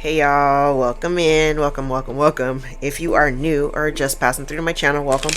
Hey y'all, welcome in, welcome. If you are new or just passing through to my channel, welcome.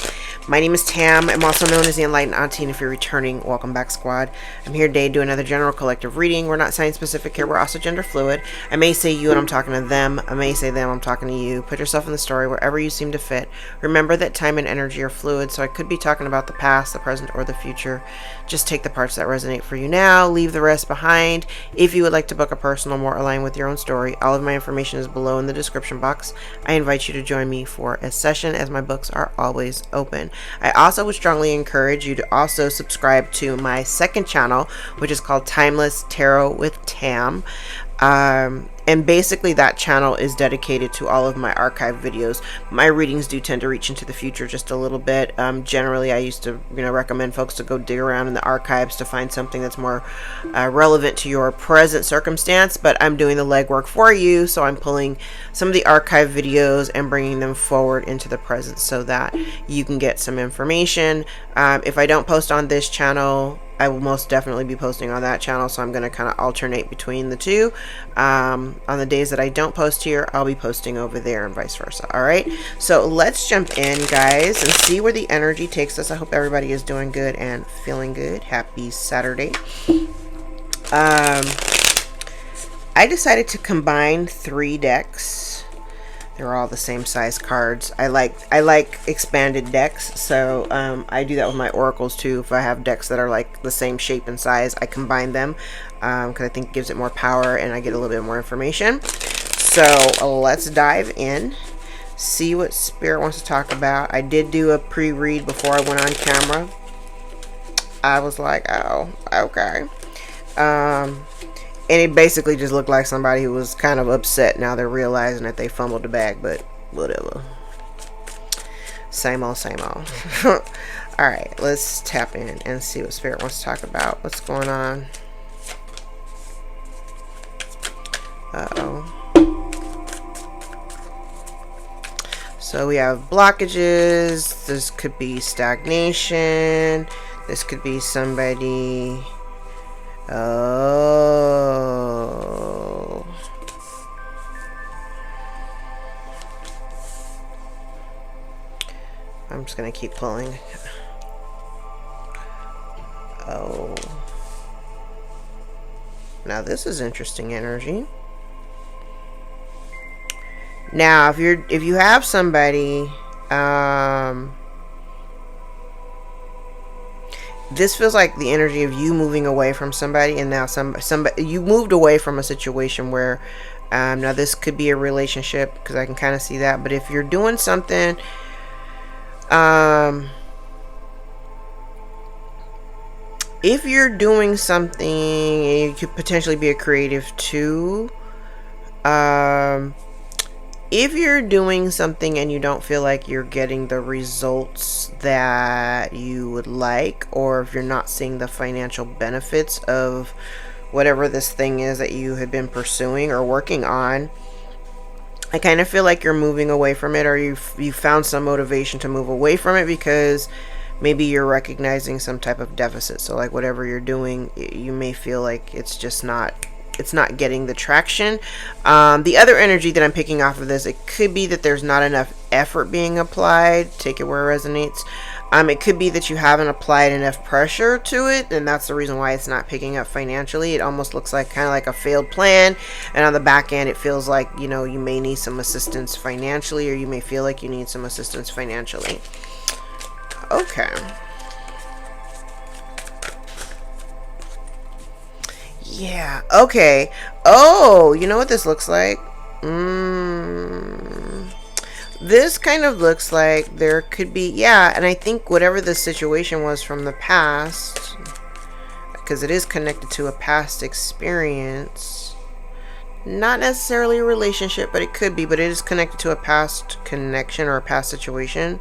My name is Tam. I'm also known as the Enlightened Auntie, and if you're returning, welcome back, squad. I'm here today to do another general collective reading. We're not sign specific here, we're also gender fluid. I may say you and I'm talking to them. I may say them, I'm talking to you. Put yourself in the story wherever you seem to fit. Remember that time and energy are fluid, so I could be talking about the past, the present, or the future. Just take the parts that resonate for you now, leave the rest behind. If you would like to book a personal more aligned with your own story, all of my information is below in the description box. I invite you to join me for a session, as my books are always open. I also would strongly encourage you to also subscribe to my second channel, which is called TimelessTarotWithTam. And basically that channel is dedicated to all of my archive videos. My readings do tend to reach into the future just a little bit. Generally, I used to recommend folks to go dig around in the archives to find something that's more relevant to your present circumstance, but I'm doing the legwork for you, so I'm pulling some of the archive videos and bringing them forward into the present so that you can get some information. If I don't post on this channel, I will most definitely be posting on that channel, so I'm going to kind of alternate between the two. On the days that I don't post here, I'll be posting over there and vice versa. Alright, so let's jump in, guys, and see where the energy takes us. I hope everybody is doing good and feeling good. Happy Saturday. I decided to combine 3 decks. They're all the same size cards. I like expanded decks, so I do that with my oracles too. If I have decks that are like the same shape and size, I combine them because I think it gives it more power and I get a little bit more information. So let's dive in, see what Spirit wants to talk about. I did do a pre-read before I went on camera. I was like, oh, okay. And it basically just looked like somebody who was kind of upset. Now they're realizing that they fumbled the bag, but whatever. Same old, same old. Alright, let's tap in and see what Spirit wants to talk about. What's going on? Uh-oh. So we have blockages. This could be stagnation. This could be somebody... Oh. I'm just gonna keep pulling. Oh. Now this is interesting energy. Now if you have somebody this feels like the energy of you moving away from somebody, and now somebody you moved away from a situation where now this could be a relationship, because I can kind of see that. But if you're doing something it could potentially be a creative too. If you're doing something and you don't feel like you're getting the results that you would like, or if you're not seeing the financial benefits of whatever this thing is that you have been pursuing or working on, I kind of feel like you're moving away from it, or you found some motivation to move away from it because maybe you're recognizing some type of deficit. So like whatever you're doing, you may feel like it's just not getting the traction. The other energy that I'm picking off of this, it could be that there's not enough effort being applied. Take it where it resonates. It could be that you haven't applied enough pressure to it, and that's the reason why it's not picking up financially. It almost looks like kind of like a failed plan, and on the back end it feels like, you know, you may need some assistance financially, or you may feel like you need some assistance financially. Okay. Yeah, okay. Oh, you know what this looks like? This kind of looks like there could be, yeah, and I think whatever the situation was from the past, because it is connected to a past experience, not necessarily a relationship, but it could be, but it is connected to a past connection or a past situation.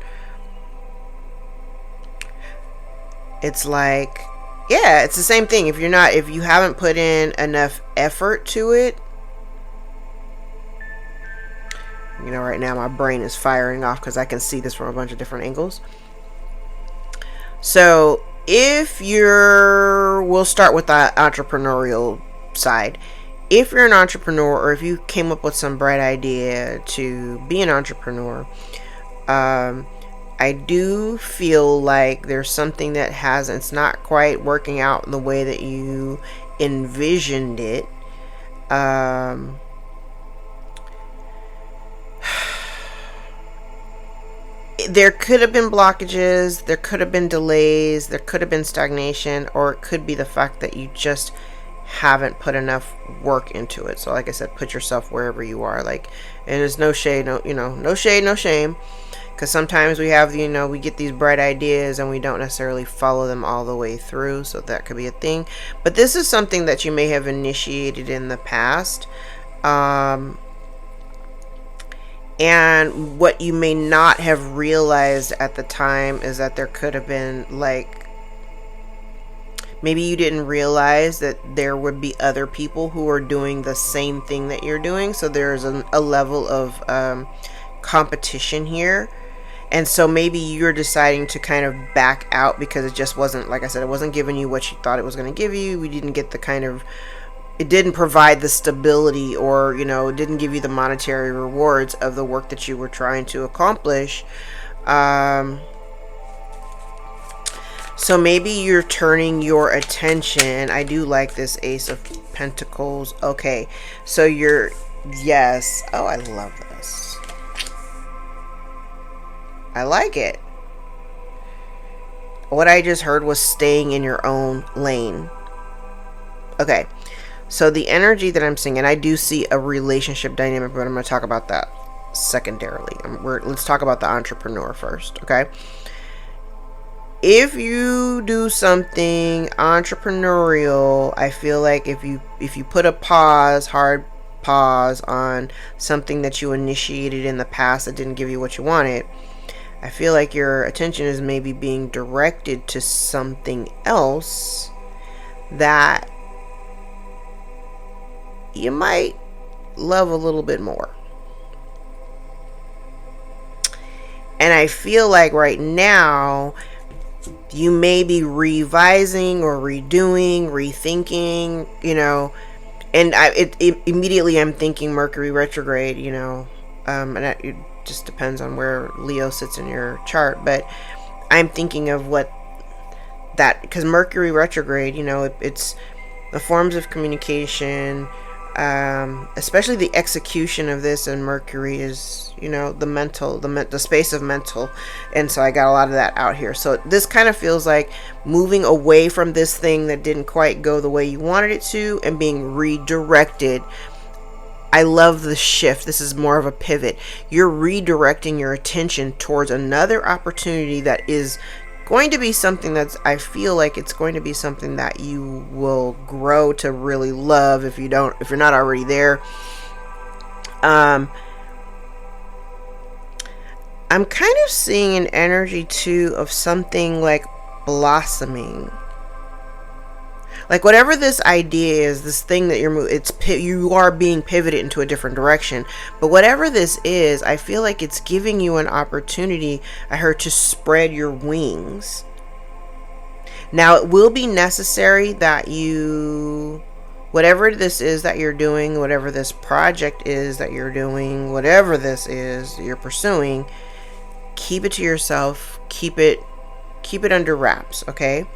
It's like, yeah, it's the same thing. If you haven't put in enough effort to it, you know, right now my brain is firing off because I can see this from a bunch of different angles. So if we'll start with the entrepreneurial side. if you're an entrepreneur, or if you came up with some bright idea to be an entrepreneur, I do feel like there's something that it's not quite working out in the way that you envisioned it. There could have been blockages, there could have been delays, there could have been stagnation, or it could be the fact that you just haven't put enough work into it. So like I said, put yourself wherever you are. Like, and there's no shade, no shade, no shame. Because sometimes we have, we get these bright ideas and we don't necessarily follow them all the way through. So that could be a thing. But this is something that you may have initiated in the past. And what you may not have realized at the time is that there could have been, like, maybe you didn't realize that there would be other people who are doing the same thing that you're doing. So there's a level of competition here. And so maybe you're deciding to kind of back out because it just wasn't, like I said, it wasn't giving you what you thought it was going to give you. We didn't get the kind of, it didn't provide the stability, or, it didn't give you the monetary rewards of the work that you were trying to accomplish. So maybe you're turning your attention. I do like this Ace of Pentacles. Okay, so yes. Oh, I love this. I like it. What I just heard was staying in your own lane. Okay, so the energy that I'm seeing, and I do see a relationship dynamic, but I'm going to talk about that secondarily. Let's talk about the entrepreneur first, okay? If you do something entrepreneurial, I feel like if you put a hard pause on something that you initiated in the past that didn't give you what you wanted, I feel like your attention is maybe being directed to something else that you might love a little bit more. And I feel like right now you may be revising or redoing, rethinking, and immediately I'm thinking Mercury retrograde, and it just depends on where Leo sits in your chart, but I'm thinking of what that, because Mercury retrograde, it's the forms of communication, especially the execution of this, and Mercury is, the mental, the space of mental, and so I got a lot of that out here. So this kind of feels like moving away from this thing that didn't quite go the way you wanted it to, and being redirected. I love the shift. This is more of a pivot. You're redirecting your attention towards another opportunity that is going to be something I feel like it's going to be something that you will grow to really love if you're not already there. I'm kind of seeing an energy too of something like blossoming. Like whatever this idea is, this thing that you are being pivoted into a different direction. But whatever this is, I feel like it's giving you an opportunity, I heard, to spread your wings. Now, it will be necessary that whatever this is that you're doing, whatever this project is that you're doing, whatever this is you're pursuing, keep it to yourself, keep it under wraps, okay?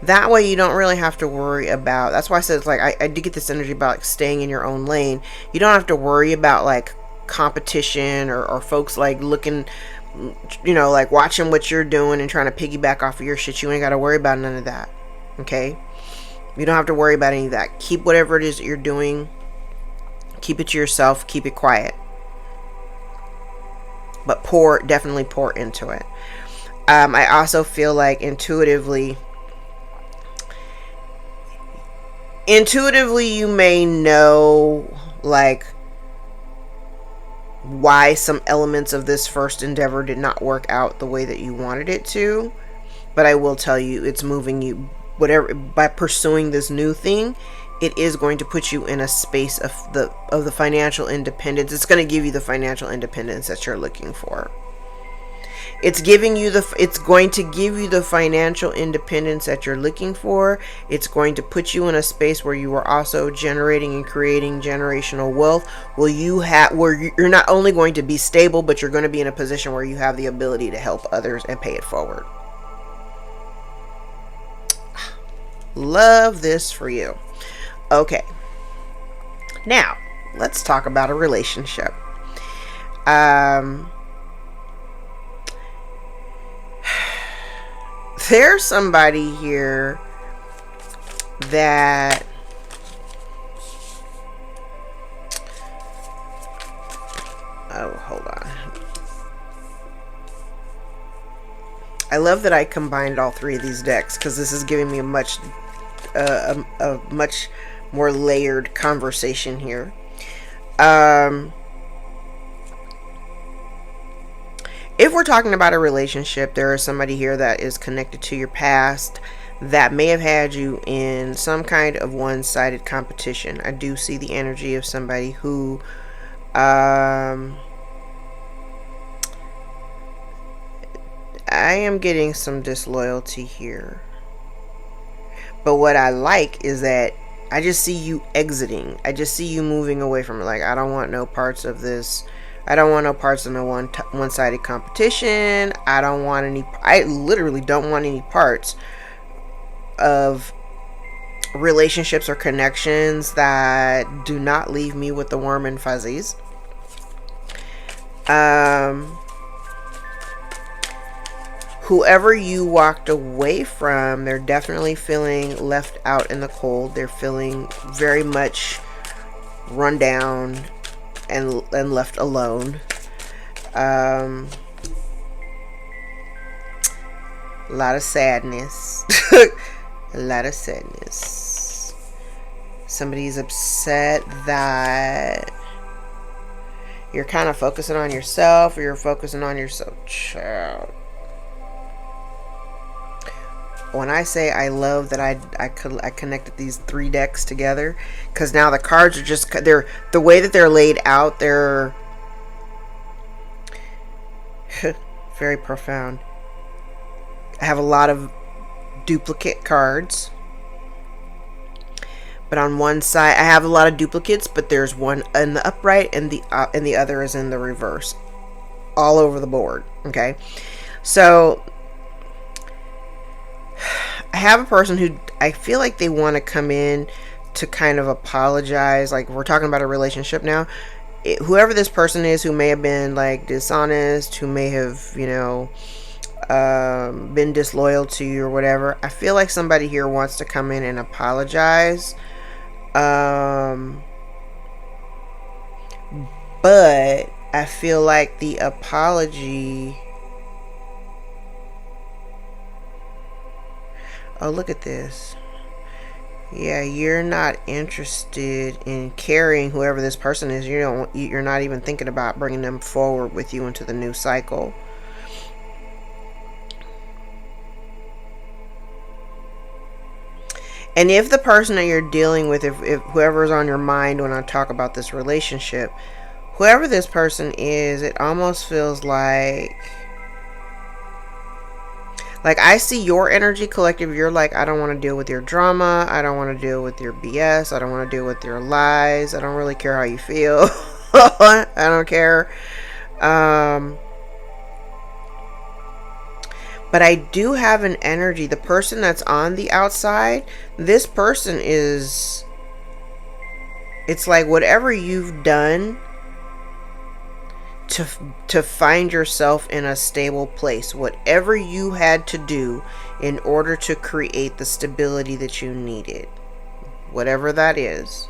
That way you don't really have to worry about, that's why I said, it's like, I do get this energy about like staying in your own lane. You don't have to worry about like competition or folks like looking, like watching what you're doing and trying to piggyback off of your shit. You ain't got to worry about none of that, okay? You don't have to worry about any of that. Keep whatever it is that you're doing, keep it to yourself, keep it quiet. But definitely pour into it. I also feel like intuitively you may know like why some elements of this first endeavor did not work out the way that you wanted it to, but I will tell you, it's moving you, whatever, by pursuing this new thing, it is going to put you in a space of the financial independence. It's going to give you the financial independence that you're looking for. It's giving you it's going to give you the financial independence that you're looking for. It's going to put you in a space where you are also generating and creating generational wealth. Where you're not only going to be stable, but you're going to be in a position where you have the ability to help others and pay it forward. Love this for you. Okay. Now, let's talk about a relationship. There's somebody here that hold on. I love that I combined all three of these decks because this is giving me a much more layered conversation here. If we're talking about a relationship, there is somebody here that is connected to your past that may have had you in some kind of one-sided competition. I do see the energy of somebody who I am getting some disloyalty here. But what I like is that I just see you exiting. I just see you moving away from it. Like, I don't want no parts of this. I don't want no parts of no one-sided competition. I literally don't want any parts of relationships or connections that do not leave me with the warm and fuzzies. Whoever you walked away from, they're definitely feeling left out in the cold. They're feeling very much run down and left alone. A lot of sadness. A lot of sadness. Somebody's upset that you're kind of focusing on yourself, or you're focusing on yourself. Child. When I say I love that I connected these three decks together, because now the cards are just, they're the way that they're laid out, they're very profound. I have a lot of duplicate cards, but on one side I have a lot of duplicates, but there's one in the upright and the other is in the reverse, all over the board. Okay, so I have a person who I feel like they want to come in to kind of apologize. Like, we're talking about a relationship now. Whoever this person is, who may have been like dishonest, who may have, been disloyal to you or whatever, I feel like somebody here wants to come in and apologize. But I feel like the apology... Oh, look at this. Yeah, you're not interested in carrying whoever this person is. You're not even thinking about bringing them forward with you into the new cycle. And if the person that you're dealing with, if whoever's on your mind when I talk about this relationship, whoever this person is, it almost feels like I see your energy collective. You're like, I don't want to deal with your drama. I don't want to deal with your BS. I don't want to deal with your lies. I don't really care how you feel. I don't care. But I do have an energy. The person that's on the outside, this person is... It's like whatever you've done to find yourself in a stable place, whatever you had to do in order to create the stability that you needed, whatever that is,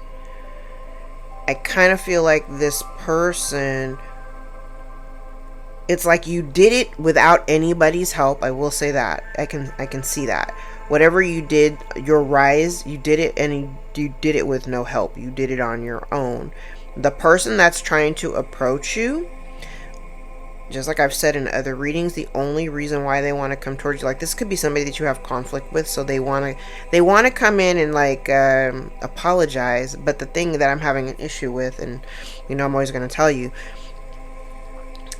I kind of feel like this person, it's like you did it without anybody's help. I will say that. I can see that. Whatever you did, your rise, you did it, and you did it with no help. You did it on your own. The person that's trying to approach you, just like I've said in other readings, the only reason why they want to come towards you, like, this could be somebody that you have conflict with, so they want to come in and like apologize. But the thing that I'm having an issue with, and I'm always going to tell you,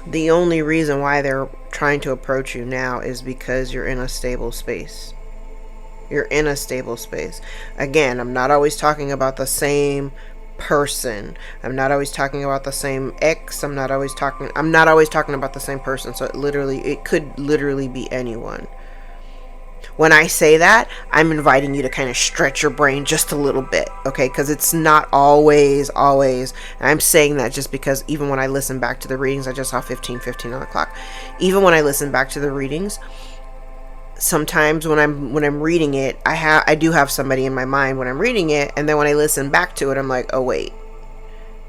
The only reason why they're trying to approach you now is because you're in a stable space. You're in a stable space. Again, I'm not always talking about the same person. I'm not always talking about the same ex. I'm not always talking about the same person. So it could literally be anyone. When I say that, I'm inviting you to kind of stretch your brain just a little bit, okay? Because it's not always. And I'm saying that just because even when I listen back to the readings, I just saw 15 on the clock. Even when I listen back to the readings, sometimes when I'm reading it, I do have somebody in my mind when I'm reading it, and then when I listen back to it, I'm like, oh wait,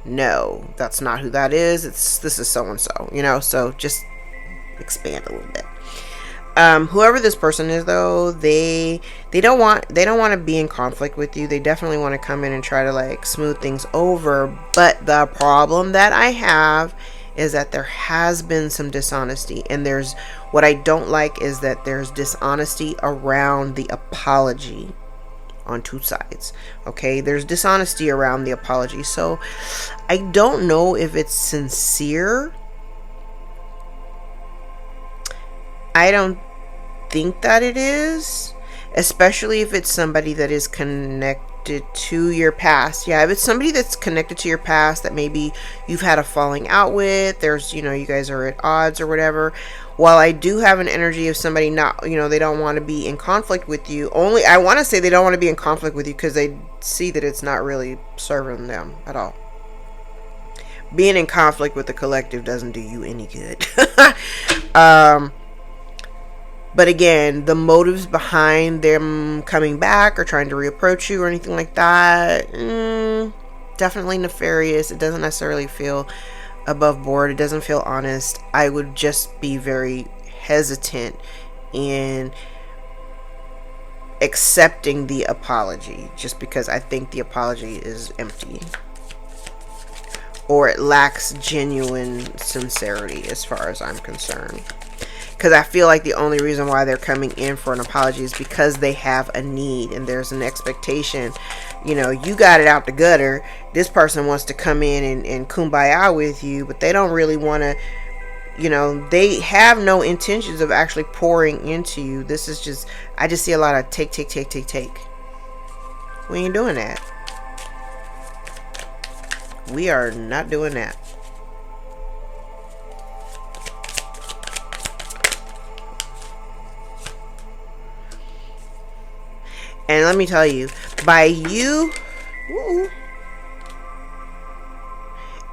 no, that's not who that is. This is so and so, So just expand a little bit. Whoever this person is, though, they don't want to be in conflict with you. They definitely want to come in and try to like smooth things over. But the problem that I have is that there has been some dishonesty, and what I don't like is that there's dishonesty around the apology on two sides. Okay, there's dishonesty around the apology, so I don't know if it's sincere. I don't think that it is, especially if it's somebody that is connected to your past. Yeah, if it's somebody that's connected to your past that maybe you've had a falling out with, there's, you guys are at odds or whatever. While I do have an energy of somebody not, they don't want to be in conflict with you. I want to say they don't want to be in conflict with you because they see that it's not really serving them at all. Being in conflict with the collective doesn't do you any good. But again, the motives behind them coming back or trying to reapproach you or anything like that, definitely nefarious. It doesn't necessarily feel above board. It doesn't feel honest. I would just be very hesitant in accepting the apology, just because I think the apology is empty, or it lacks genuine sincerity as far as I'm concerned. Because I feel like the only reason why they're coming in for an apology is because they have a need and there's an expectation. You got it out the gutter. This person wants to come in and kumbaya with you, but they don't really want to, they have no intentions of actually pouring into you. This is just, I just see a lot of take. We ain't doing that. We are not doing that. And let me tell you, by you,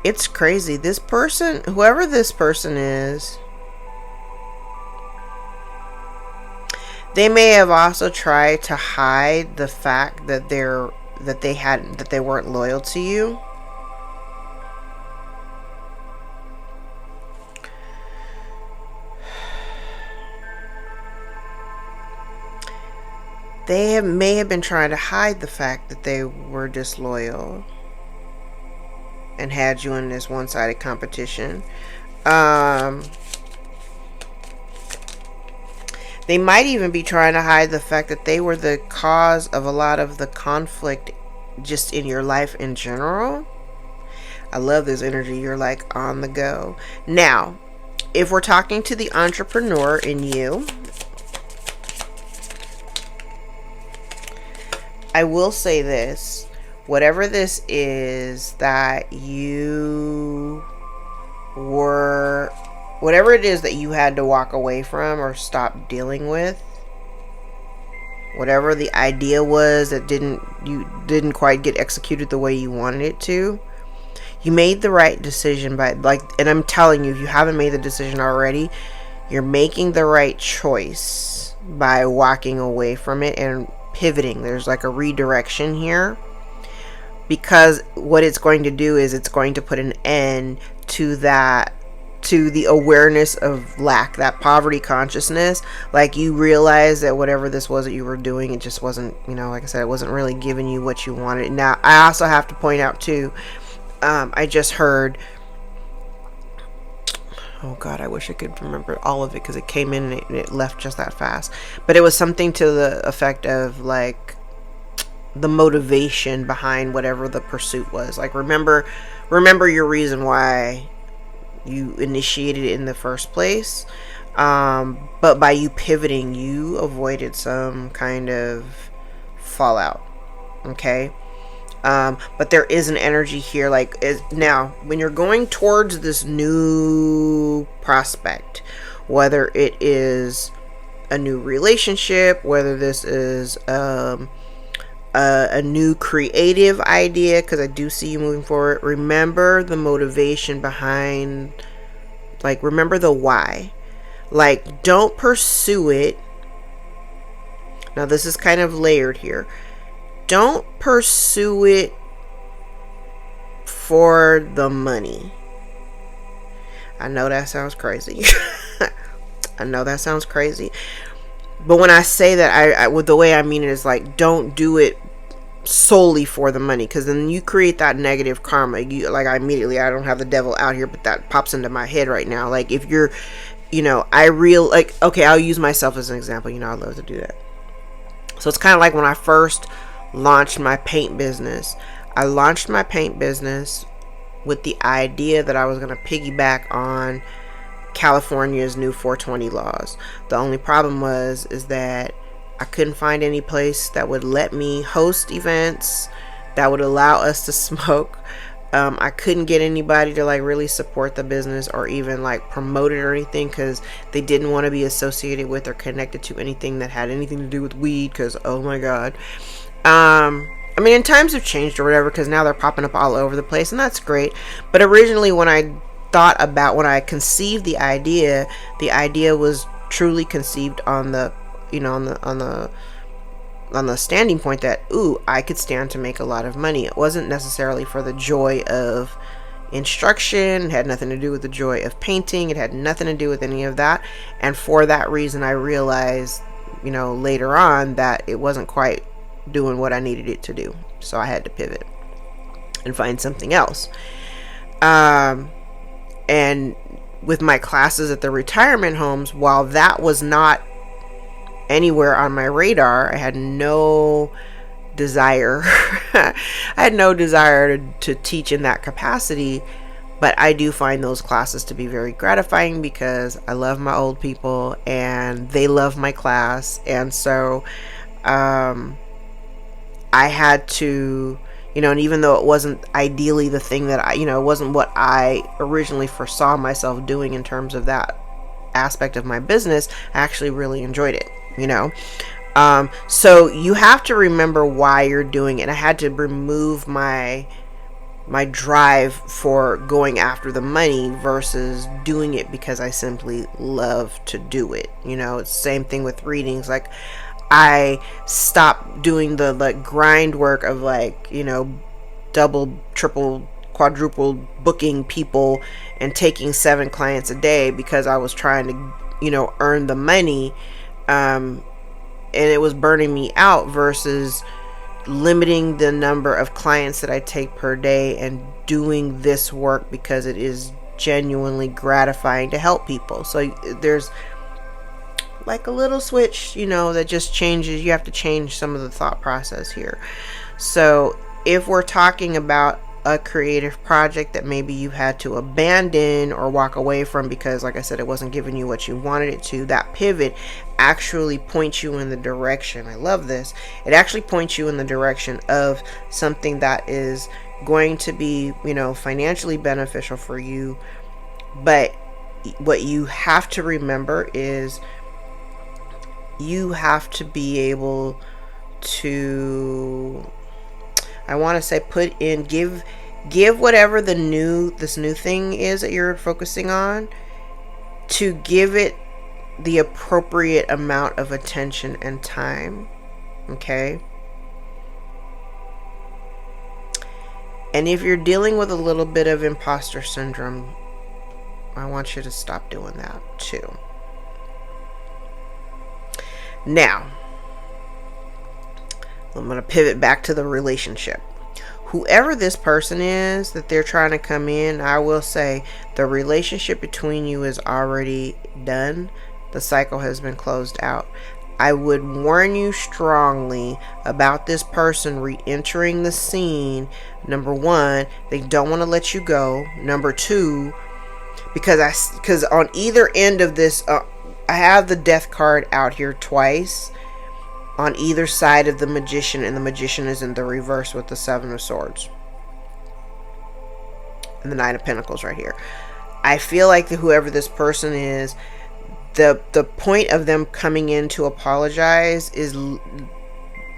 it's crazy. This person, whoever this person is, they may have also tried to hide the fact that they weren't loyal to you. They may have been trying to hide the fact that they were disloyal and had you in this one-sided competition. They might even be trying to hide the fact that they were the cause of a lot of the conflict just in your life in general. I love this energy. You're like on the go. Now, if we're talking to the entrepreneur in you, I will say this, whatever this is that whatever it is that you had to walk away from or stop dealing with, whatever the idea was that you didn't quite get executed the way you wanted it to, you made the right decision and I'm telling you, if you haven't made the decision already, you're making the right choice by walking away from it and pivoting. There's like a redirection here, because what it's going to do is it's going to put an end to the awareness of lack, that poverty consciousness. Like, you realize that whatever this was that you were doing, it just wasn't, like I said, it wasn't really giving you what you wanted. Now, I also have to point out too, I just heard, oh God, I wish I could remember all of it because it came in and it left just that fast. But it was something to the effect of like the motivation behind whatever the pursuit was. Like, remember your reason why You initiated it in the first place. But by you pivoting, you avoided some kind of fallout. Okay. But there is an energy here, like, now when you're going towards this new prospect, whether it is a new relationship, whether this is a new creative idea, because I do see you moving forward, remember the motivation behind, like, remember the why. Like, don't pursue it. Now this is kind of layered here. Don't pursue it for the money. I know that sounds crazy. I know that sounds crazy. But when I say that, I with the way I mean it is like, don't do it solely for the money, because then you create that negative karma. You, like, I don't have the devil out here, but that pops into my head right now. Like, if you're, okay, I'll use myself as an example. I love to do that. So it's kind of like when I first launched my paint business. I launched my paint business with the idea that I was going to piggyback on California's new 420 laws. The only problem is that I couldn't find any place that would let me host events that would allow us to smoke. I couldn't get anybody to like really support the business or even like promote it or anything, because they didn't want to be associated with or connected to anything that had anything to do with weed, because oh my god. I mean, and times have changed or whatever, because now they're popping up all over the place, and that's great. But originally, when I conceived the idea was truly conceived on the, on the standing point that, I could stand to make a lot of money. It wasn't necessarily for the joy of instruction. It had nothing to do with the joy of painting. It had nothing to do with any of that. And for that reason, I realized, later on, that it wasn't quite doing what I needed it to do. So I had to pivot and find something else. And with my classes at the retirement homes, while that was not anywhere on my radar, I had no desire to teach in that capacity. But I do find those classes to be very gratifying, because I love my old people and they love my class. And so I had to, and even though it wasn't ideally the thing that it wasn't what I originally foresaw myself doing in terms of that aspect of my business, I actually really enjoyed it, so you have to remember why you're doing it. I had to remove my drive for going after the money versus doing it because I simply love to do it. It's the same thing with readings. Like, I stopped doing the grind work of double, triple, quadruple booking people and taking 7 clients a day, because I was trying to, earn the money. And it was burning me out, versus limiting the number of clients that I take per day and doing this work because it is genuinely gratifying to help people. So there's like a little switch, that just changes. You have to change some of the thought process here. So if we're talking about a creative project that maybe you had to abandon or walk away from because, like I said, it wasn't giving you what you wanted it to, that pivot actually points you in the direction. I love this. It actually points you in the direction of something that is going to be, financially beneficial for you. But what you have to remember is you have to be able to, I want to say, put in, give whatever this new thing is that you're focusing on, to give it the appropriate amount of attention and time. Okay? And if you're dealing with a little bit of imposter syndrome, I want you to stop doing that too. Now, I'm going to pivot back to the relationship. Whoever this person is that they're trying to come in, I will say the relationship between you is already done. The cycle has been closed out. I would warn you strongly about this person re-entering the scene. Number one, they don't want to let you go. Number two, because on either end of this, I have the death card out here twice on either side of the magician, and the magician is in the reverse with the 7 of swords and the 9 of pentacles right here. I feel like whoever this person is, the point of them coming in to apologize is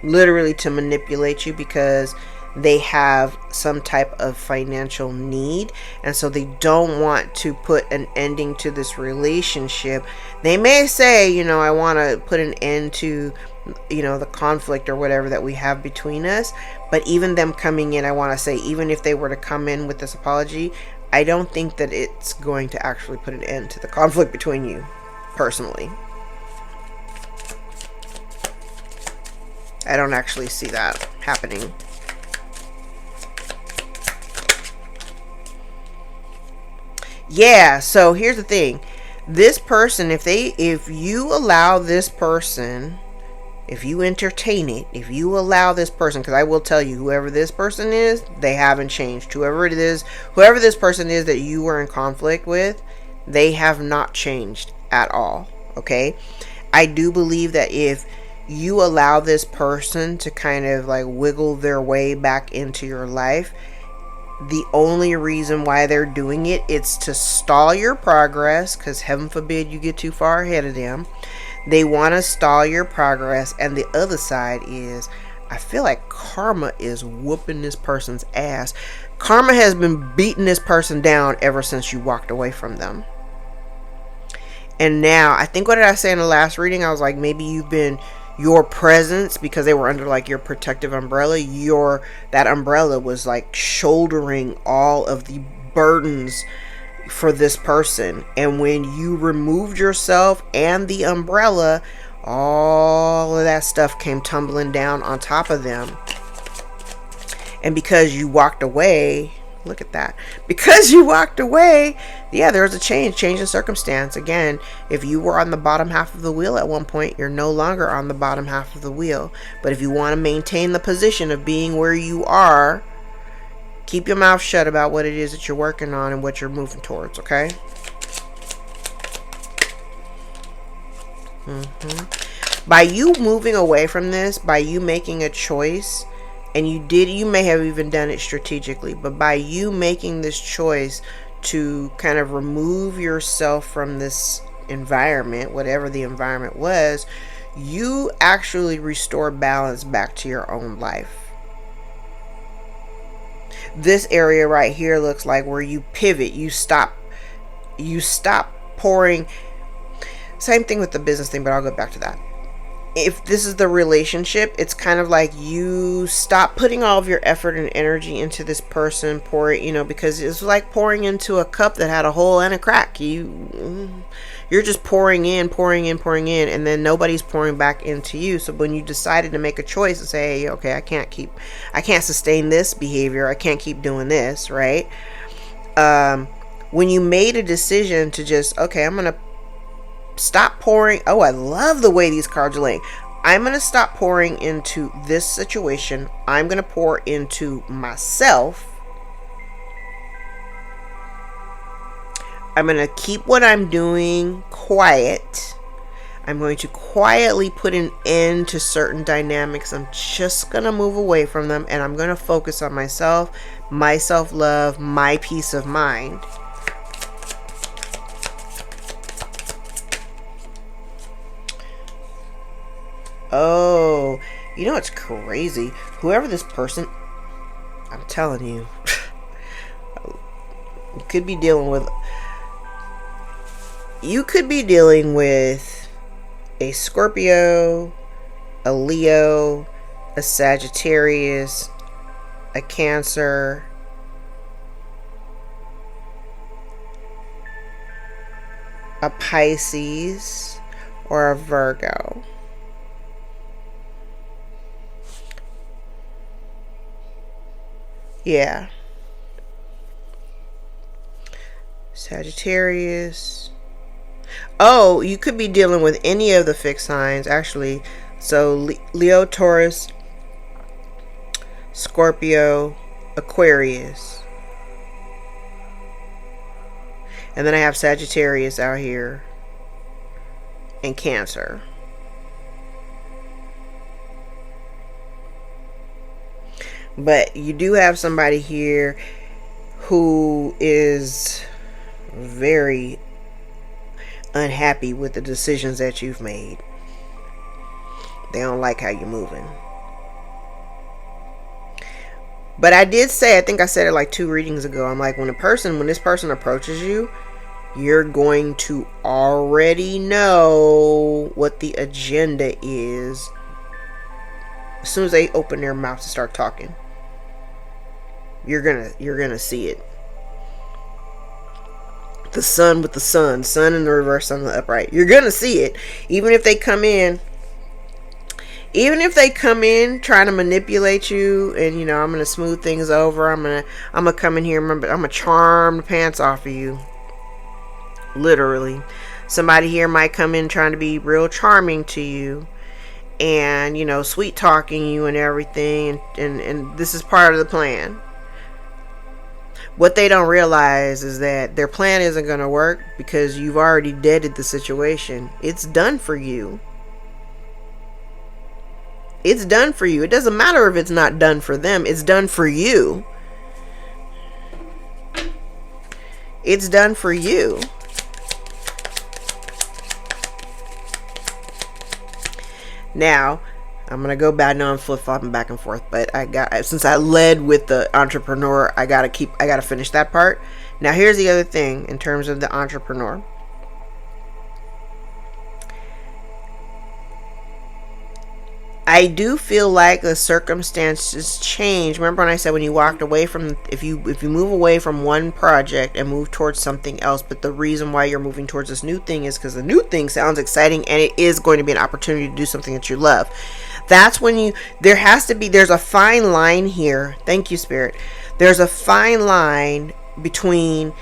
literally to manipulate you, because they have some type of financial need, and so they don't want to put an ending to this relationship. They may say, you know, I want to put an end to, you know, the conflict or whatever that we have between us. But even them coming in, I want to say, even if they were to come in with this apology, I don't think that it's going to actually put an end to the conflict between you, personally. I don't actually see that happening. Yeah, so here's the thing. This person, if you allow this person, if you entertain it, if you allow this person, because I will tell you, whoever this person is, they haven't changed. Whoever this person is that you were in conflict with, they have not changed at all. Okay? I do believe that if you allow this person to kind of like wiggle their way back into your life, the only reason why they're doing it is to stall your progress, because heaven forbid you get too far ahead of them. They want to stall your progress. And the other side is, I feel like karma is whooping this person's ass. Karma has been beating this person down ever since you walked away from them. And now, I think, what did I say in the last reading? I was like, maybe you've been, your presence, because they were under like your protective umbrella, that umbrella was like shouldering all of the burdens for this person. And when you removed yourself and the umbrella, all of that stuff came tumbling down on top of them. And because you walked away, look at that, because you walked away, yeah, there's a change in circumstance. Again, if you were on the bottom half of the wheel at one point, you're no longer on the bottom half of the wheel. But if you want to maintain the position of being where you are, keep your mouth shut about what it is that you're working on and what you're moving towards, okay? By you moving away from this, by you making a choice, and you may have even done it strategically, but by you making this choice to kind of remove yourself from this environment, whatever the environment was, you actually restore balance back to your own life. This area right here looks like where you pivot, you stop pouring. Same thing with the business thing, but I'll go back to that. If this is the relationship, it's kind of like you stop putting all of your effort and energy into this person, because it's like pouring into a cup that had a hole and a crack. You're just pouring in, and then nobody's pouring back into you. So when you decided to make a choice and say, hey, okay, I can't sustain this behavior, I can't keep doing this, right? When you made a decision to just, okay, I'm gonna stop pouring. Oh, I love the way these cards are laying. I'm going to stop pouring into this situation. I'm going to pour into myself. I'm going to keep what I'm doing quiet. I'm going to quietly put an end to certain dynamics. I'm just going to move away from them, and I'm going to focus on myself, my self-love, my peace of mind. Oh, you know what's crazy? Whoever this person, I'm telling you, you could be dealing with a Scorpio, a Leo, a Sagittarius, a Cancer, a Pisces, or a Virgo. Yeah. Sagittarius. Oh, you could be dealing with any of the fixed signs, actually. So, Leo, Taurus, Scorpio, Aquarius. And then I have Sagittarius out here and Cancer. But you do have somebody here who is very unhappy with the decisions that you've made. They don't like how you're moving. But I did say, I think I said it like 2 readings ago, I'm like, when this person approaches you, you're going to already know what the agenda is as soon as they open their mouth to start talking. You're gonna see it. The sun with the sun in the reverse, sun in the upright. You're gonna see it. Even if they come in trying to manipulate you, and you know, I'm gonna smooth things over, I'm gonna come in here, remember, I'm gonna charm the pants off of you. Literally. Somebody here might come in trying to be real charming to you, and you know, sweet talking you and everything, and this is part of the plan. What they don't realize is that their plan isn't going to work because you've already deaded the situation. It's done for you. It's done for you. It doesn't matter if it's not done for them. It's done for you. It's done for you. Now, I'm gonna go back. Now I'm flip-flopping back and forth, but since I led with the entrepreneur, I gotta finish that part. Now here's the other thing in terms of the entrepreneur. I do feel like the circumstances change. Remember when I said when you walked away from, if you move away from one project and move towards something else, but the reason why you're moving towards this new thing is because the new thing sounds exciting and it is going to be an opportunity to do something that you love. That's when there's a fine line here. Thank you, Spirit. There's a fine line between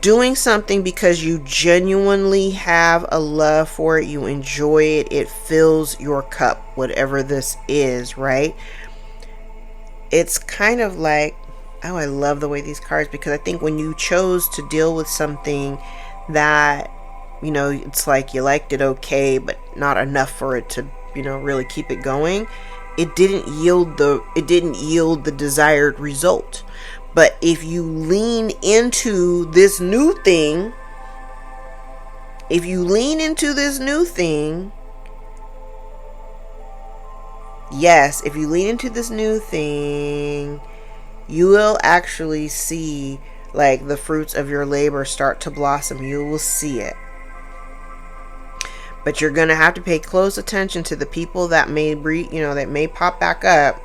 doing something because you genuinely have a love for it, you enjoy it, it fills your cup, whatever this is, right? It's kind of like, oh, I love the way these cards, because I think when you chose to deal with something that, you know, it's like you liked it okay, but not enough for it to, you know, really keep it going, it didn't yield the desired result. But if you lean into this new thing, you will actually see like the fruits of your labor start to blossom. You will see it. But you're going to have to pay close attention to the people that may pop back up,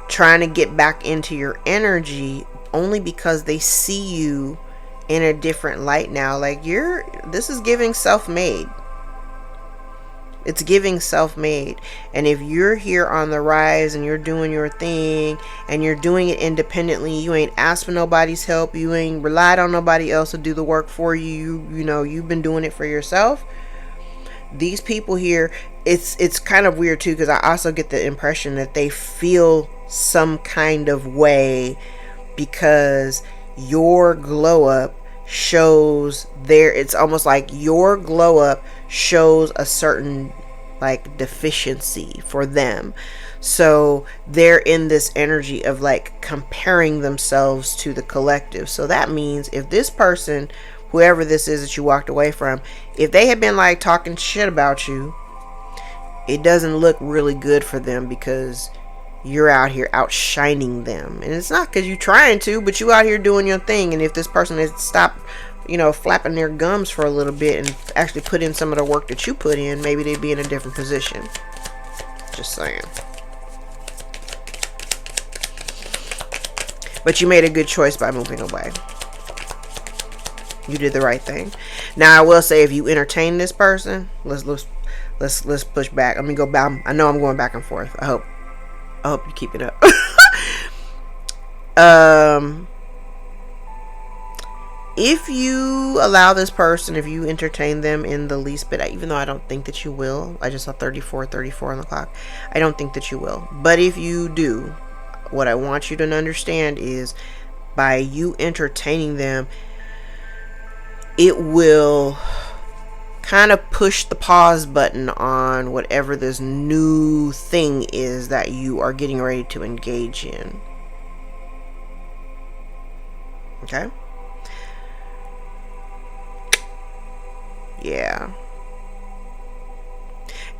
trying to get back into your energy, only because they see you in a different light now. Like this is giving self-made. It's giving self-made. And if you're here on the rise and you're doing your thing and you're doing it independently, you ain't asked for nobody's help, you ain't relied on nobody else to do the work for you, you know, you've been doing it for yourself. These people here, it's kind of weird too, because I also get the impression that they feel some kind of way because your glow up shows it's almost like your glow up shows a certain like deficiency for them. So they're in this energy of like comparing themselves to the collective. So that means if this person, whoever this is that you walked away from, if they had been like talking shit about you, it doesn't look really good for them because you're out here outshining them. And it's not because you're trying to, but you out here doing your thing. And if this person had stopped, you know, flapping their gums for a little bit and actually put in some of the work that you put in, maybe they'd be in a different position. Just saying. But you made a good choice by moving away. You did the right thing. Now I will say, if you entertain this person, let's push back. Let me go back. I know I'm going back and forth. I hope you keep it up. If you allow this person, if you entertain them in the least bit, even though I don't think that you will, I just saw 34 on the clock. I don't think that you will. But if you do, what I want you to understand is, by you entertaining them, it will kind of push the pause button on whatever this new thing is that you are getting ready to engage in. Okay? Yeah.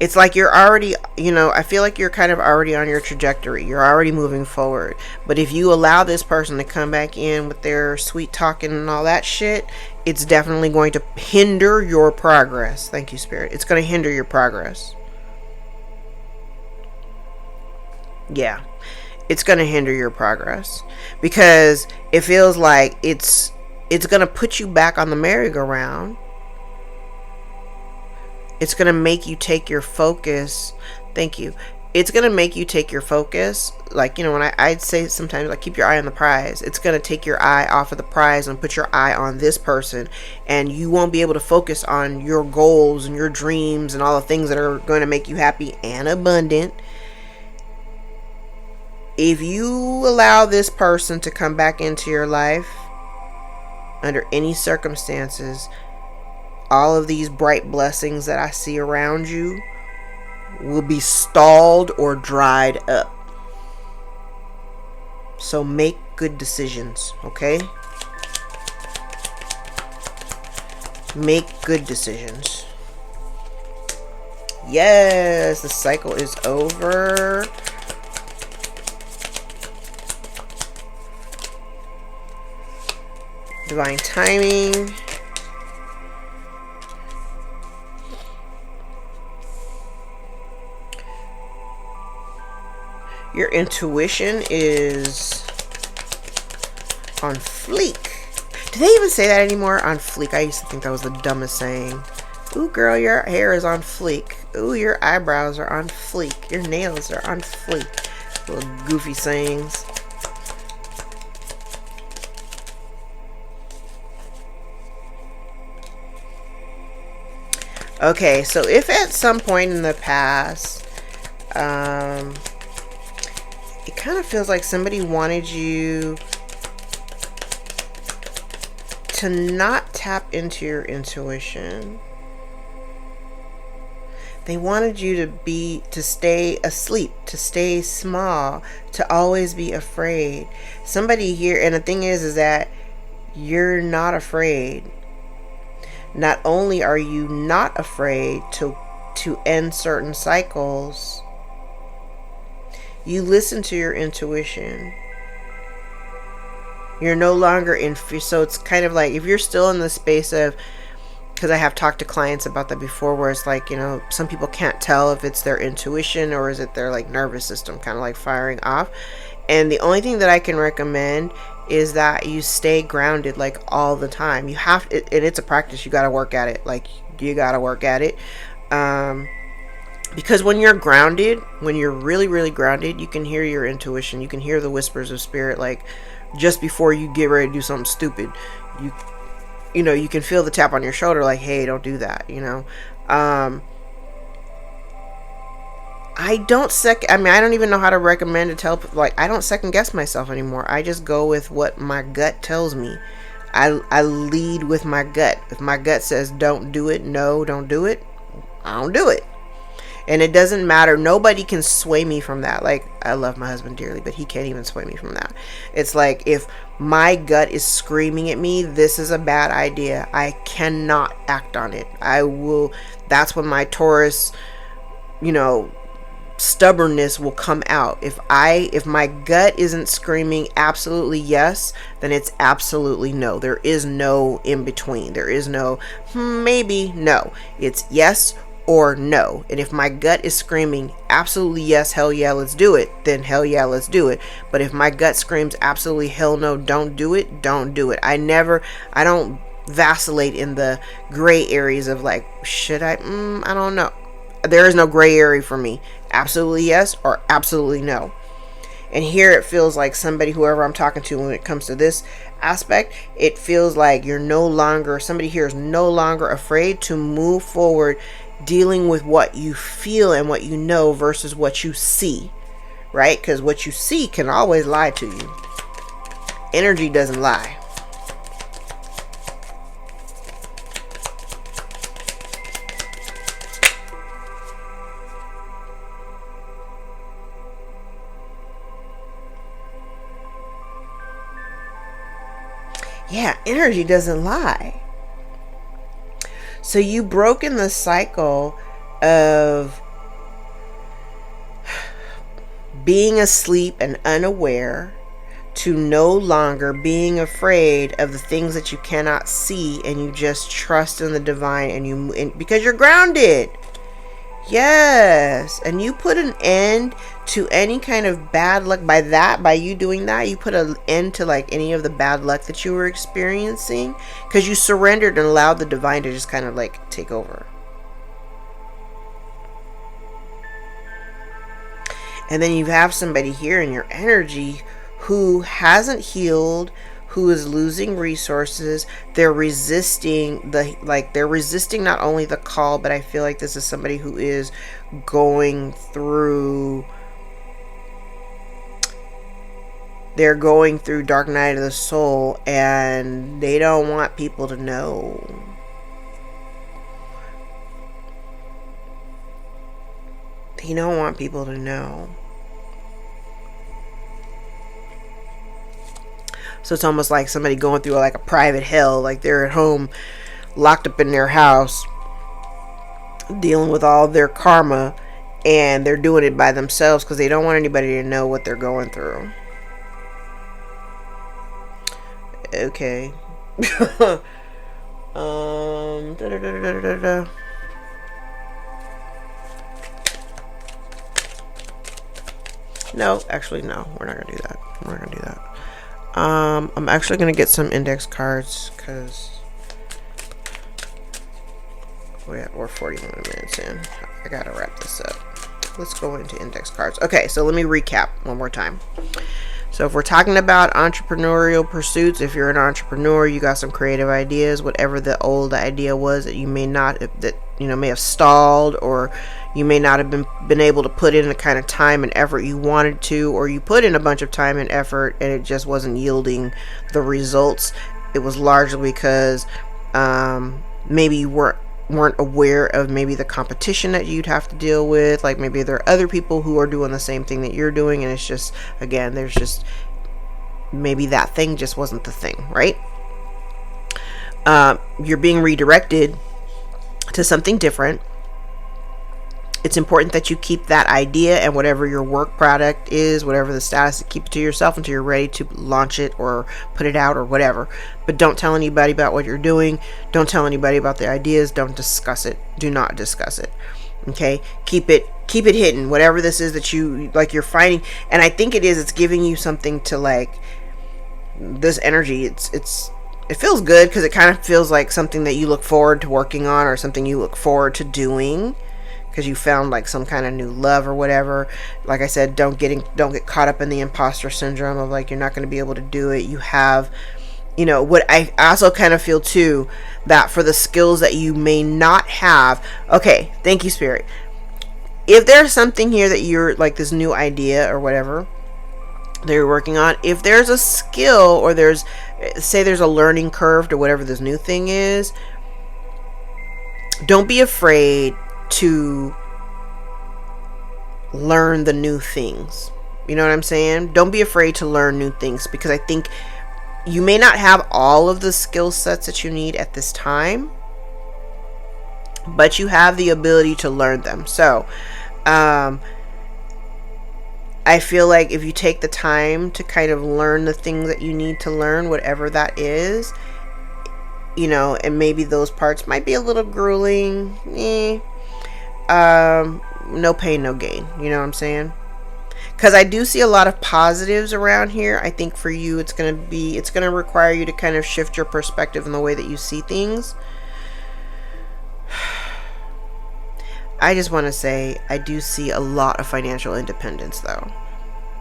It's like you're already, I feel like you're kind of already on your trajectory. You're already moving forward. But if you allow this person to come back in with their sweet talking and all that shit, it's definitely going to hinder your progress. Thank you, Spirit. It's going to hinder your progress. Yeah. It's going to hinder your progress. Because it feels like it's going to put you back on the merry-go-round. It's going to make you take your focus. Thank you. It's going to make you take your focus. Like, when I'd say sometimes, like, keep your eye on the prize. It's going to take your eye off of the prize and put your eye on this person. And you won't be able to focus on your goals and your dreams and all the things that are going to make you happy and abundant. If you allow this person to come back into your life under any circumstances, all of these bright blessings that I see around you will be stalled or dried up. So make good decisions, okay? Make good decisions. Yes, the cycle is over. Divine timing. Your intuition is on fleek. Do they even say that anymore? On fleek. I used to think that was the dumbest saying. Ooh, girl, your hair is on fleek. Ooh, your eyebrows are on fleek. Your nails are on fleek. Little goofy sayings. Okay, so if at some point in the past, it kind of feels like somebody wanted you to not tap into your intuition. They wanted you to stay asleep, to stay small, to always be afraid. Somebody here, and the thing is that you're not afraid. Not only are you not afraid to end certain cycles, you listen to your intuition. You're no longer in fear. So it's kind of like, if you're still in the space of, because I have talked to clients about that before, where it's like, some people can't tell if it's their intuition or is it their like nervous system kind of like firing off. And the only thing that I can recommend is that you stay grounded like all the time. You have to, and it's a practice. You got to work at it. Like, you got to work at it. Because when you're grounded, when you're really, really grounded, you can hear your intuition. You can hear the whispers of spirit, like just before you get ready to do something stupid. You can feel the tap on your shoulder, like, hey, don't do that. I don't even know how to recommend to tell, like, I don't second guess myself anymore. I just go with what my gut tells me. I lead with my gut. If my gut says don't do it, no, don't do it, I don't do it. And it doesn't matter. Nobody can sway me from that. Like, I love my husband dearly, but he can't even sway me from that. It's like, if my gut is screaming at me, this is a bad idea, I cannot act on it. That's when my Taurus, stubbornness will come out. If my gut isn't screaming absolutely yes, then it's absolutely no. There is no in between. There is no maybe, no. It's yes or no. And if my gut is screaming absolutely yes, hell yeah, let's do it, then hell yeah, let's do it. But if my gut screams absolutely hell no, don't do it, don't do it. I don't vacillate in the gray areas of like, should I don't know. There is no gray area for me. Absolutely yes or absolutely no. And here it feels like whoever I'm talking to when it comes to this aspect, it feels like somebody here is no longer afraid to move forward, dealing with what you feel and what you know versus what you see, right? Because what you see can always lie to you. Energy doesn't lie. Yeah, energy doesn't lie. So you've broken the cycle of being asleep and unaware to no longer being afraid of the things that you cannot see, and you just trust in the divine, and because you're grounded. Yes, and you put an end to any kind of bad luck by you doing that. You put an end to like any of the bad luck that you were experiencing, because you surrendered and allowed the divine to just kind of like take over. And then you have somebody here in your energy who hasn't healed, who is losing resources. They're resisting they're resisting not only the call, but I feel like this is somebody who is going through, they're going through dark night of the soul, and they don't want people to know. They don't want people to know. So it's almost like somebody going through like a private hell, like they're at home, locked up in their house, dealing with all their karma, and they're doing it by themselves because they don't want anybody to know what they're going through. Okay. No, actually, no. We're not gonna do that. We're not gonna do that. I'm actually gonna get some index cards because we're 41 minutes in. I gotta wrap this up. Let's go into index cards. Okay, so let me recap one more time. So if we're talking about entrepreneurial pursuits, if you're an entrepreneur, you got some creative ideas, whatever the old idea was that you may not, that may have stalled, or you may not have been able to put in the kind of time and effort you wanted to, or you put in a bunch of time and effort and it just wasn't yielding the results. It was largely because maybe you weren't aware of maybe the competition that you'd have to deal with. Like maybe there are other people who are doing the same thing that you're doing, and it's just, again, there's just maybe that thing just wasn't the thing, right? You're being redirected to something different. It's important that you keep that idea and whatever your work product is, whatever the status, keep it to yourself until you're ready to launch it or put it out or whatever. But don't tell anybody about what you're doing. Don't tell anybody about the ideas. Don't discuss it. Do not discuss it. Okay? Keep it hidden. Whatever this is that you like, you're finding, and I think it's giving you something to like, this energy. It feels good because it kind of feels like something that you look forward to working on, or something you look forward to doing, because you found like some kind of new love or whatever. Like I said, don't get caught up in the imposter syndrome of like you're not going to be able to do it. You have, what I also kind of feel too, that for the skills that you may not have. Okay, thank you, Spirit. If there's something here that you're like, this new idea or whatever that you're working on, if there's a skill, or there's a learning curve to whatever this new thing is, don't be afraid to learn the new things. You know what I'm saying? Don't be afraid to learn new things, because I think you may not have all of the skill sets that you need at this time, but you have the ability to learn them. So I feel like if you take the time to kind of learn the things that you need to learn, whatever that is, and maybe those parts might be a little grueling, no pain, no gain. You know what I'm saying? Because I do see a lot of positives around here. I think for you, it's going to require you to kind of shift your perspective in the way that you see things. I just want to say, I do see a lot of financial independence though.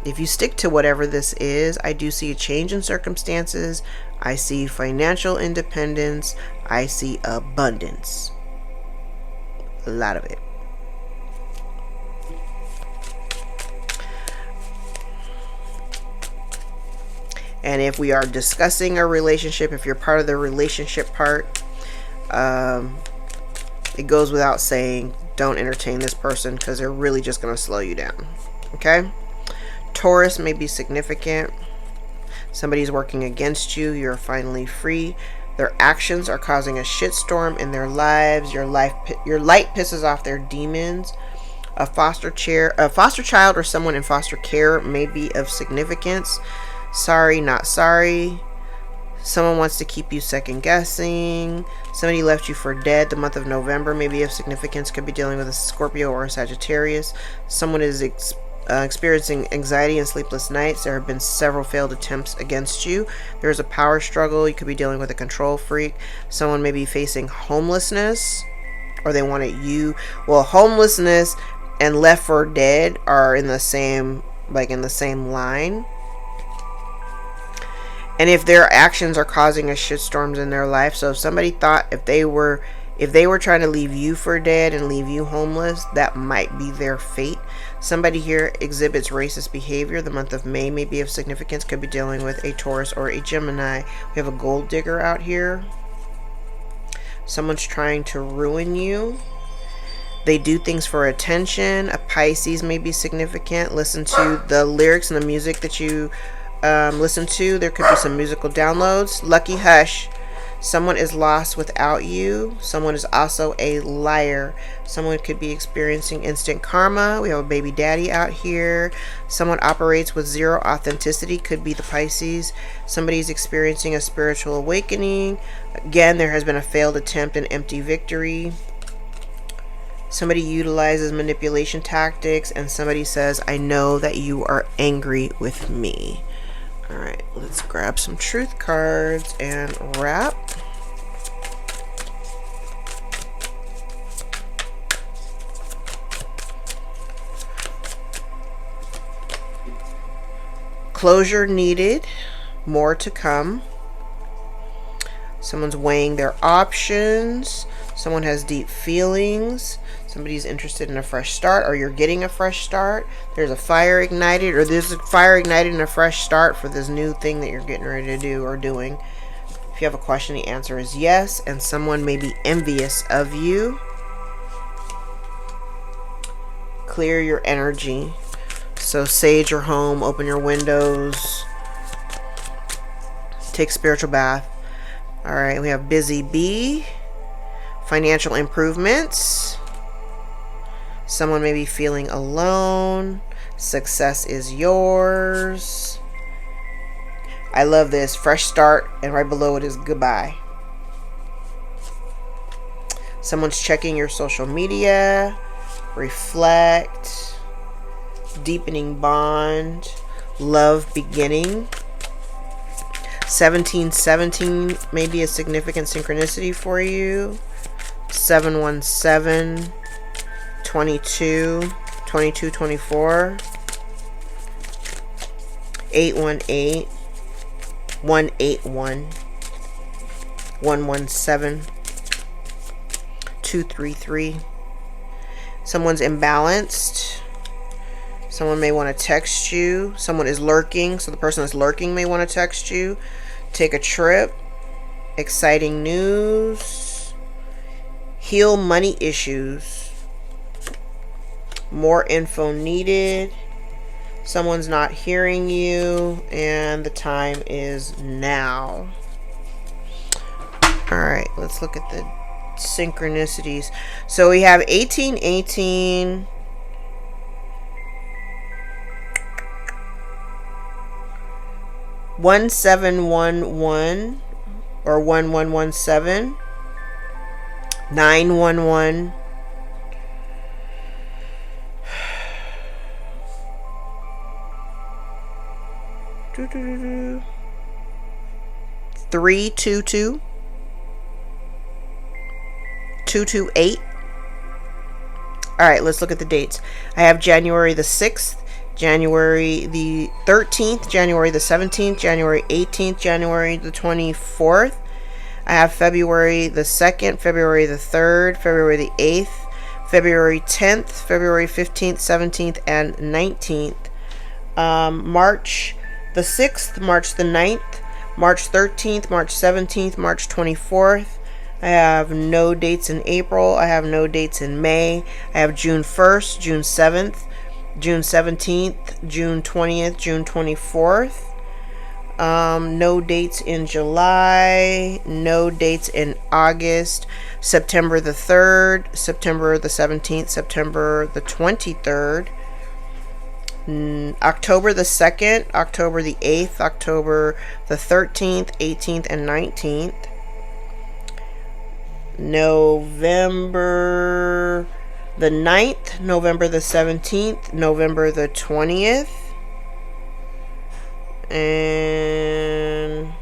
If you stick to whatever this is, I do see a change in circumstances. I see financial independence. I see abundance. A lot of it. And if we are discussing a relationship, if you're part of the relationship part, it goes without saying, don't entertain this person, because they're really just going to slow you down. Okay? Taurus may be significant. Somebody's working against you. You're finally free. Their actions are causing a shitstorm in their lives. Your light pisses off their demons. A foster child or someone in foster care may be of significance. Sorry, not sorry. Someone wants to keep you second guessing. Somebody left you for dead. The month of November may be of significance. Could be dealing with a Scorpio or a Sagittarius. Someone is experiencing anxiety and sleepless nights. There have been several failed attempts against you. There's a power struggle. You could be dealing with a control freak. Someone may be facing homelessness, or they wanted you. Well, homelessness and left for dead are in the same line. And if their actions are causing a shitstorms in their life, so if somebody thought if they were trying to leave you for dead and leave you homeless, that might be their fate. Somebody here exhibits racist behavior. The month of May may be of significance. Could be dealing with a Taurus or a Gemini. We have a gold digger out here. Someone's trying to ruin you. They do things for attention. A Pisces may be significant. Listen to the lyrics and the music that you listen to. There could be some musical downloads. Lucky hush. Someone is lost without you. Someone is also a liar. Someone could be experiencing instant karma. We have a baby daddy out here. Someone operates with zero authenticity. Could be the Pisces. Somebody's experiencing a spiritual awakening. Again, there has been a failed attempt and empty victory. Somebody utilizes manipulation tactics, and somebody says, I know that you are angry with me. All right, let's grab some truth cards and wrap. Closure needed, more to come. Someone's weighing their options. Someone has deep feelings. Somebody's interested in a fresh start, or you're getting a fresh start. There's a fire ignited, or there's a fire ignited and a fresh start for this new thing that you're getting ready to do or doing. If you have a question, the answer is yes. And someone may be envious of you. Clear your energy. So sage your home, open your windows, take spiritual bath. All right, we have busy bee. Financial improvements. Someone may be feeling alone. Success is yours. I love this. Fresh start, and right below it is goodbye. Someone's checking your social media. Reflect. Deepening bond. Love beginning. 1717 may be a significant synchronicity for you. 717. 22, 24, 818, 181, 117, 233. Someone's imbalanced. Someone may want to text you. Someone is lurking, so the person that's lurking may want to text you. Take a trip. Exciting news. Heal money issues. More info needed. Someone's not hearing you, and the time is now. All right, let's look at the synchronicities. So we have 1818, 1711 or 1117, 911, 322, 228. All right, let's look at the dates. I have January the 6th, January the 13th, January the 17th, January 18th, January the 24th. I have February the 2nd, February the 3rd, February the 8th, February 10th, February 15th, 17th, and 19th. March the 6th, March the 9th, March 13th, March 17th, March 24th. I have no dates in April. I have no dates in May. I have June 1st, June 7th, June 17th, June 20th, June 24th. No dates in July, no dates in August. September the 3rd, September the 17th, September the 23rd, October the 2nd, October the 8th, October the 13th, 18th, and 19th. November the 9th, November the 17th, November the 20th, and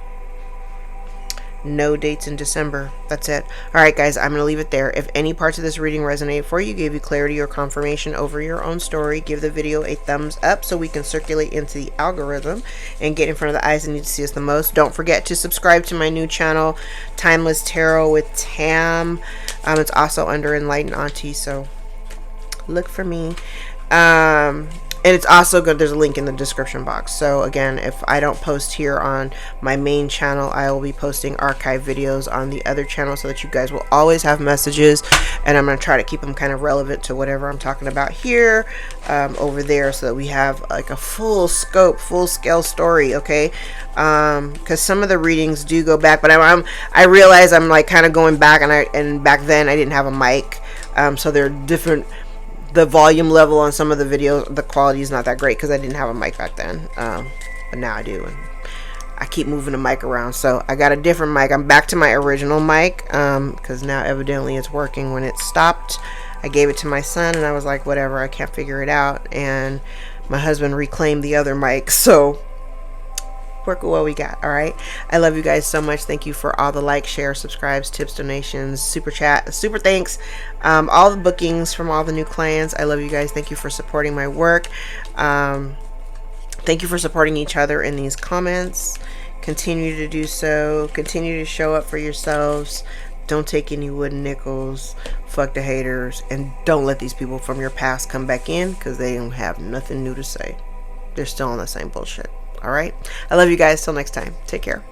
no dates in December. That's it. All right, guys, I'm going to leave it there. If any parts of this reading resonate for you, gave you clarity or confirmation over your own story, give the video a thumbs up so we can circulate into the algorithm and get in front of the eyes that need to see us the most. Don't forget to subscribe to my new channel, Timeless Tarot with Tam. It's also under Enlightened Auntie, so look for me. And it's also good, there's a link in the description box. So again, if I don't post here on my main channel, I will be posting archive videos on the other channel so that you guys will always have messages, and I'm going to try to keep them kind of relevant to whatever I'm talking about here, over there, so that we have like a full scope, full scale story. Okay, because some of the readings do go back, but I realize I'm like kind of going back, and back then I didn't have a mic, so they're different. The volume level on some of the videos, the quality is not that great because I didn't have a mic back then, but now I do, and I keep moving the mic around, so I got a different mic. I'm back to my original mic because now evidently it's working. When it stopped, I gave it to my son, and I was like, whatever, I can't figure it out, and my husband reclaimed the other mic, so work with what we got. All right, I love you guys so much. Thank you for all the likes, shares, subscribes, tips, donations, super chat, super thanks, all the bookings from all the new clients. I love you guys. Thank you for supporting my work. Thank you for supporting each other in these comments. Continue to do so. Continue to show up for yourselves. Don't take any wooden nickels. Fuck the haters, and don't let these people from your past come back in, because they don't have nothing new to say. They're still on the same bullshit. All right, I love you guys. Till next time, take care.